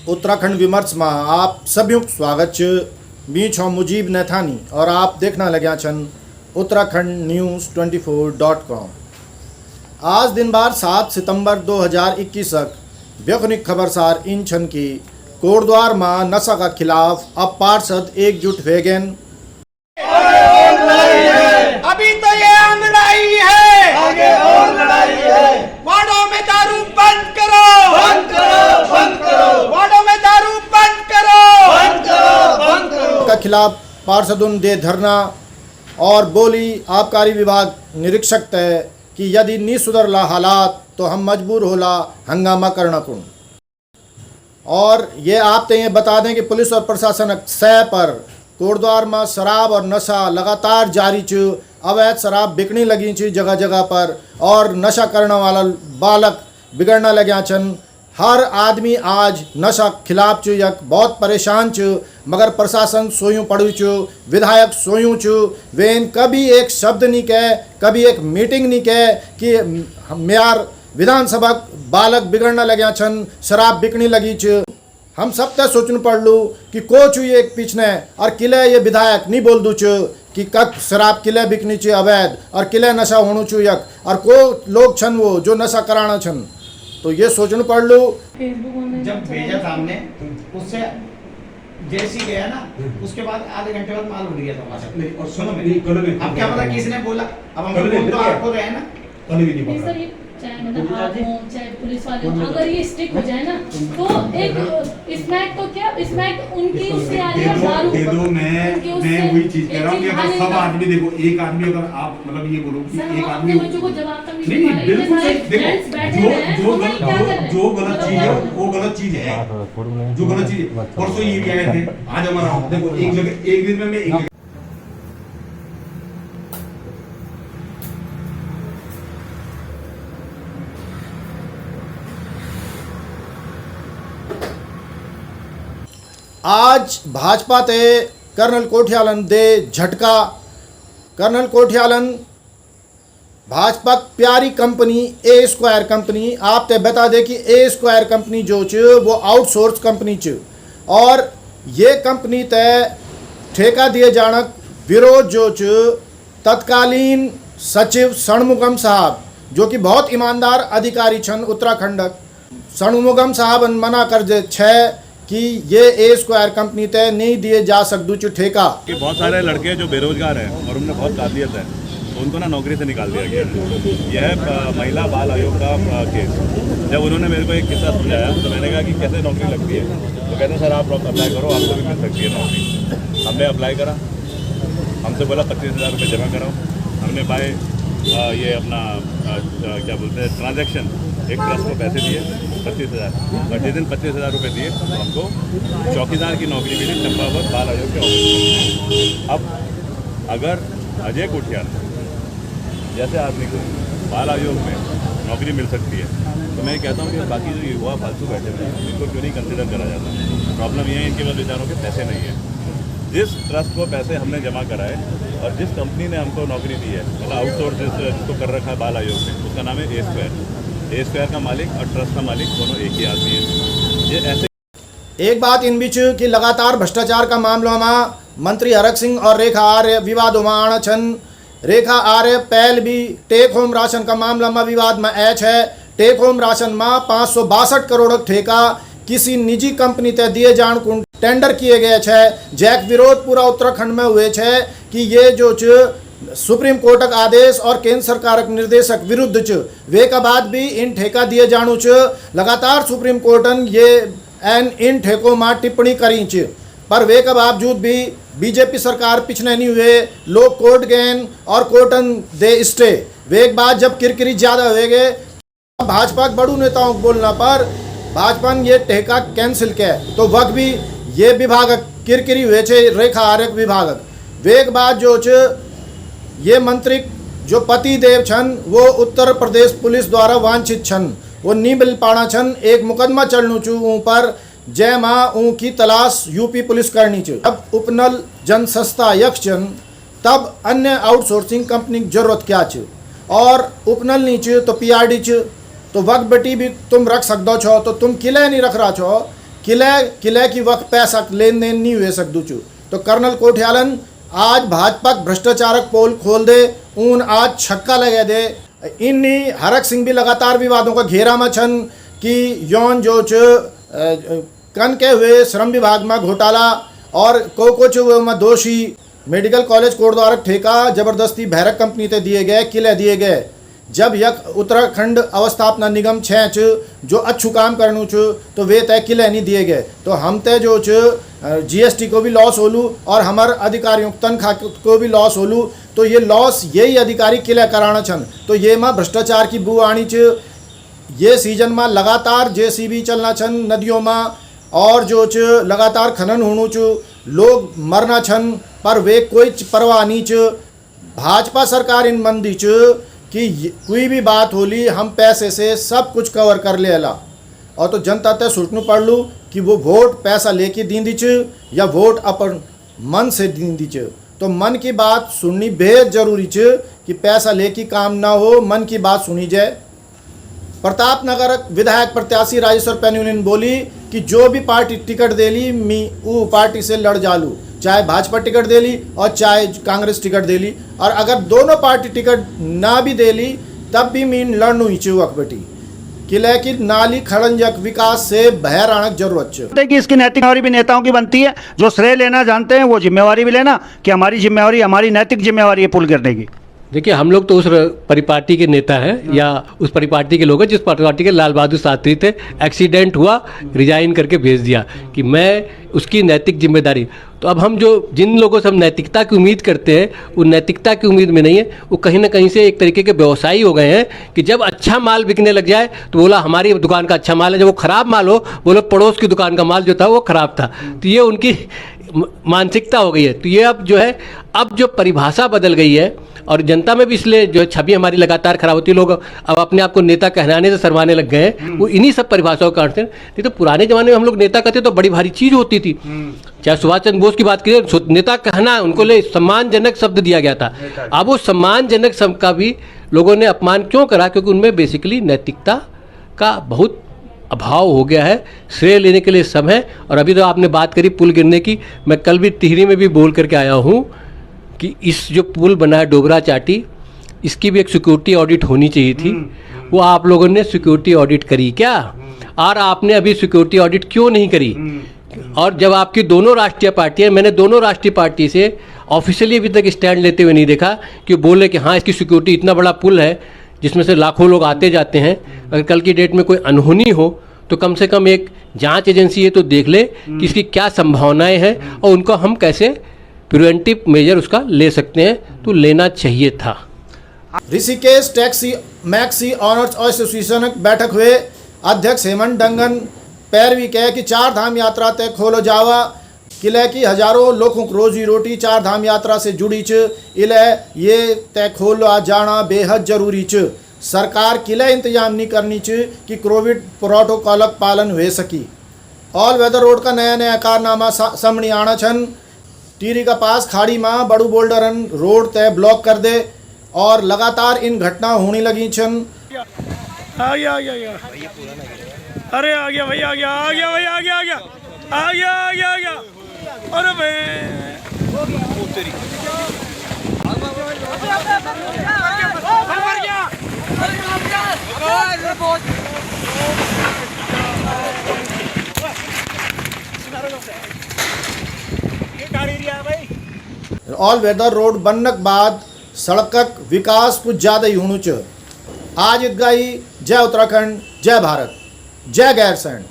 उत्तराखंड विमर्श में आप सभी स्वागत छ। मी छो मुजीब नैथानी और आप देखना लग्या छन उत्तराखंड न्यूज़ 24.com। आज दिन बार 7 सितंबर 2021 व्यखनिक खबरसार इन छन की कोटद्वार में नशा का खिलाफ अब पार्षद एकजुट हुए गए। अभी तो ये लड़ाई है, आगे और लड़ाई है। वार्डों में दारू बंद करो, बंद करो, बंद करो, वार्डों में दारू बंद करो, बंद करो, बंद करो। का खिलाफ पार्षदों दे धरना और बोली आबकारी विभाग निरीक्षक तय कि यदि नहीं सुधरला हालात तो हम मजबूर होला हंगामा करना को। और ये आप ये बता दें कि पुलिस और प्रशासन सह पर कोटद्वार में शराब और नशा लगातार जारी छ। अवैध शराब बिकनी लगी छ जगह जगह पर और नशा करने वाला बालक बिगड़ना लग्या छन। हर आदमी आज नशा खिलाफ छ यक बहुत परेशान छ, मगर प्रशासन सोयूं पड़ू छ, विधायक सोयूं छ। वेन कभी एक शब्द नहीं कहे, कभी एक मीटिंग नहीं कहे कि मेयर विधानसभा बालक बिगड़ना लग्या छन, शराब बिकनी लगी छ। हम सब तक सोचन पड़लू कि को छू एक पीछने और किले ये विधायक नहीं बोल दू छ कि कब शराब किले बिकनी चे अवैध और किले नशा होणु छू यक और को लोग छन वो जो नशा कराना छन। तो ये सोचन पड़लू। जब भेजा था हमने उससे जैसी गया ना उसके बाद आधे घंटे बाद माल उड़ गया था वहां से। और सुनो अब क्या पता किसने बोला, अब हम लोग तो आपको रहे ना नहीं सर, ये चाहे मतलब आप हो चाहे पुलिस वाले हो, अगर ये स्टिक हो जाए ना तो एक स्मैक तो क्या स्मैक उनकी उससे आ रही है दारू। देखो मैं वही चीज कह रहा हूँ कि अगर सब आदमी देखो एक आदमी अगर आप मतलब ये बोलो कि एक आदमी बच्चों को जवाब तक नहीं बिल्कुल सही। देखो जो गलत चीज है वो गलत चीज है, जो गलत चीज है। परसों ये भी आए थे, आज हमारा देखो एक जगह एक दिन में मैं एक आज भाजपा ते कर्नल कोठियालन दे झटका। कर्नल कोठियालन भाजपा प्यारी कंपनी ए स्क्वायर कंपनी आप ते बता दे कि ए स्क्वायर कंपनी जो च वो आउटसोर्स कंपनी च और ये कंपनी ते ठेका दिए जानक विरोध जो च तत्कालीन सचिव षणमुगम साहब जो कि बहुत ईमानदार अधिकारी छन उत्तराखंड षणमुगम साहब मना कर दे छः कि ये ए स्क्वायर कंपनी तय नहीं दिए जा सकदू च ठेका। कि बहुत सारे लड़के जो बेरोजगार हैं और उनमें बहुत काबिलियत है तो उनको ना नौकरी से निकाल दिया गया है। यह महिला बाल आयोग का केस। जब उन्होंने मेरे को एक किस्सा सुझाया तो मैंने कहा कि कैसे नौकरी लगती है, तो कहते हैं सर आप अप्लाई करो आपको भी मिल सकती है नौकरी। हमने अप्लाई करा, हमसे बोला 25,000 रुपये जमा कराओ। हमने पाए ये अपना क्या बोलते हैं ट्रांजैक्शन, एक ट्रस्ट को पैसे दिए 25,000 और जिस दिन 25,000 रुपये दिए तो हमको चौकीदार की नौकरी मिली चंपावत बाल आयोग के ऑफिस में। अब अगर अजय कोठियाल जैसे आदमी को बाल आयोग में नौकरी मिल सकती है तो मैं कहता हूँ कि बाकी जो युवा फालतू बैठे हुए हैं इनको क्यों नहीं कंसिडर करा जाता। प्रॉब्लम ये है इनके पास बेचारों के पैसे नहीं है। जिस ट्रस्ट को पैसे हमने जमा कराए और जिस कंपनी ने हमको नौकरी दी है मतलब आउटसोर्स जिसको कर रखा है बाल आयोग में, उसका नाम है ए स्क्वायर का मालिक और ट्रस्ट का मालिक दोनों एक ही आदमी है। ये ऐसे एक बात इन बीच कि लगातार भ्रष्टाचार का मामलों में मंत्री हरक सिंह और रेखा आर्य विवादों में आना छन। रेखा आर्य पहल भी टेक होम राशन का मामला में विवाद में ऐच है। टेक होम राशन में 562 करोड़ ठेका किसी निजी कंपनी ते दिए जान को टेंडर किए गए छे। जैक विरोध पूरा उत्तराखंड में हुए छे कि ये जो सुप्रीम कोर्ट का आदेश और केंद्र सरकार के निर्देशक विरुद्ध च वे का बाद भी इन ठेका दिए जानू च। लगातार सुप्रीम कोर्टन ये इन ठेकों में टिप्पणी करी च, पर वे का बावजूद भी बीजेपी सरकार पिछले नहीं हुए। लोग कोर्ट गए और कोर्टन दे स्टे। वे एक बाद जब किरकिरी ज़्यादा हुए गए भाजपा के बड़ू नेताओं को बोलना पर भाजपा ने ये ठेका कैंसिल किया तो वक्त भी ये विभाग किरकिरी हुए छे रेखा आर्य विभाग। वे एक बाद जो ये मंत्री जो पति देव छन वो उत्तर प्रदेश पुलिस द्वारा वांछित छन, वो नहीं मिल पाना छन। एक मुकदमा चलनू चू ऊपर जय माँ ऊँ की तलाश यूपी पुलिस करनी च। अब उपनल जन संस्था यक्ष छन तब अन्य आउटसोर्सिंग कंपनी की जरूरत क्या छ और उपनल नहीं छ तो पीआरडी छ तो वक्त बेटी भी तुम रख सकते छो। तो तुम किले नहीं रख रहा छो किले की वक्त पैसा लेन देन नहीं हुए सकदू चु। तो कर्नल कोठियालन आज भाजपा भ्रष्टाचारक पोल खोल दे, ऊन आज छक्का लगे दे। इन्नी हरक सिंह भी लगातार विवादों का घेरा में छन कि यौन जो कन के हुए श्रम विभाग में घोटाला और कुछ में दोषी मेडिकल कॉलेज कोड द्वारा ठेका जबरदस्ती भैरक कंपनी ते दिए गए, किले दिए गए। जब यक उत्तराखंड अवस्थापना निगम छ जो अच्छू काम करनू छु तो वे तय किले नहीं दिए गए। तो हम तय जो GST को भी लॉस होलू और हमारे अधिकारियों तनख्वाह को भी लॉस होलू। तो ये लॉस यही अधिकारी किले कराना छन। तो ये माँ भ्रष्टाचार की बू आनी च। ये सीजन में लगातार JCB चलना छन नदियों में और जो लगातार खनन होनू च, लोग मरना छन पर वे कोई परवाह नहीं च। भाजपा सरकार इन मंदी च कि कोई भी बात होली हम पैसे से सब कुछ कवर कर लेला। और तो जनता ते सोचनू पड़ लू कि वो वोट पैसा लेके दींदी च या वोट अपन मन से दींदी च। तो मन की बात सुननी बेहद जरूरी च कि पैसा लेके काम ना हो, मन की बात सुनी जाए। प्रतापनगर विधायक प्रत्याशी राजेश्वर पेन्यूलिन बोली कि जो भी पार्टी टिकट देली मी वो पार्टी से लड़ जालू, चाहे भाजपा टिकट देली और चाहे कांग्रेस टिकट देली। और अगर दोनों पार्टी टिकट ना भी देली तब भी मीन लड़नू ही चुवक बेटी। किले की नाली खड़ंजक विकास से बहर आने की जरूरत है कि इसकी नैतिक जिम्मेवारी भी नेताओं की बनती है। जो श्रेय लेना जानते हैं वो जिम्मेवारी भी लेना कि हमारी जिम्मेवारी, हमारी नैतिक जिम्मेवारी है पुल करने की। देखिए, हम लोग तो उस परिपाटी के नेता हैं या उस परिपाटी के लोग हैं जिस परिपाटी के लाल बहादुर शास्त्री थे। एक्सीडेंट हुआ, रिजाइन करके भेज दिया कि मैं उसकी नैतिक जिम्मेदारी। तो अब हम जो जिन लोगों से हम नैतिकता की उम्मीद करते हैं वो नैतिकता की उम्मीद में नहीं है, वो कहीं ना कहीं से एक तरीके के व्यवसायी हो गए हैं कि जब अच्छा माल बिकने लग जाए तो बोला हमारी दुकान का अच्छा माल है, जब वो खराब माल हो बोलो पड़ोस की दुकान का माल जो था वो खराब था। तो ये उनकी मानसिकता हो गई है। तो ये अब जो है, अब जो परिभाषा बदल गई है और जनता में भी इसलिए जो है छवि हमारी लगातार खराब होती है। लोग अब अपने आप को नेता कहलाने से शर्माने लग गए हैं, वो इन्हीं सब परिभाषाओं का कारण। नहीं तो पुराने जमाने में हम लोग नेता कहते तो बड़ी भारी चीज होती थी। चाहे सुभाष चंद्र बोस की बात करें, नेता कहना उनको लिए सम्मानजनक शब्द दिया गया था। अब वो सम्मानजनक शब्द का भी लोगों ने अपमान क्यों करा? क्योंकि उनमें बेसिकली नैतिकता का बहुत अभाव हो गया है। श्रेय लेने के लिए सब है। और अभी तो आपने बात करी पुल गिरने की, मैं कल भी टिहरी में भी बोल करके आया हूँ कि इस जो पुल बना है डोबरा चाटी, इसकी भी एक सिक्योरिटी ऑडिट होनी चाहिए थी। वो आप लोगों ने सिक्योरिटी ऑडिट करी क्या? और आपने अभी सिक्योरिटी ऑडिट क्यों नहीं करी? और जब आपकी दोनों राष्ट्रीय पार्टियां, मैंने दोनों राष्ट्रीय पार्टी से ऑफिशियली अभी तक स्टैंड लेते हुए नहीं देखा कि बोले कि हाँ इसकी सिक्योरिटी, इतना बड़ा पुल है जिसमें से लाखों लोग आते जाते हैं, अगर कल की डेट में कोई अनहोनी हो तो कम से कम एक जांच एजेंसी है तो देख ले कि इसकी क्या संभावनाएं हैं और उनको हम कैसे प्रिवेंटिव मेजर उसका ले सकते हैं। तो लेना चाहिए था। Rishikesh taxi maxi owners association बैठक हुए अध्यक्ष हेमंत डंगन पैरवी कहे कि 4 धाम यात्रा तय खोलो जावा। किले की हजारों लोगों को रोजी रोटी 4 धाम यात्रा से जुड़ी च, इले ये तय खोलो जाना बेहद जरूरी च। सरकार किले इंतजाम नहीं करनी च कि कोविड प्रोटोकॉल पालन हो सकी। ऑल वेदर रोड का नया नया कारनामा सामने आना छन। टिहरी का पास खाड़ी में बड़ू बोल्डरन रोड तय ब्लॉक कर दे और लगातार इन घटना होने लगी छन। आ गया अरे आ गया भाई, आ गया भाई, आ गया अरे ऑल वेदर रोड बनने के बाद सड़क विकास कुछ ज़्यादा ही होना चाहिए। आज ईदगाही, जय उत्तराखंड, जय भारत, जय गैरसैंण।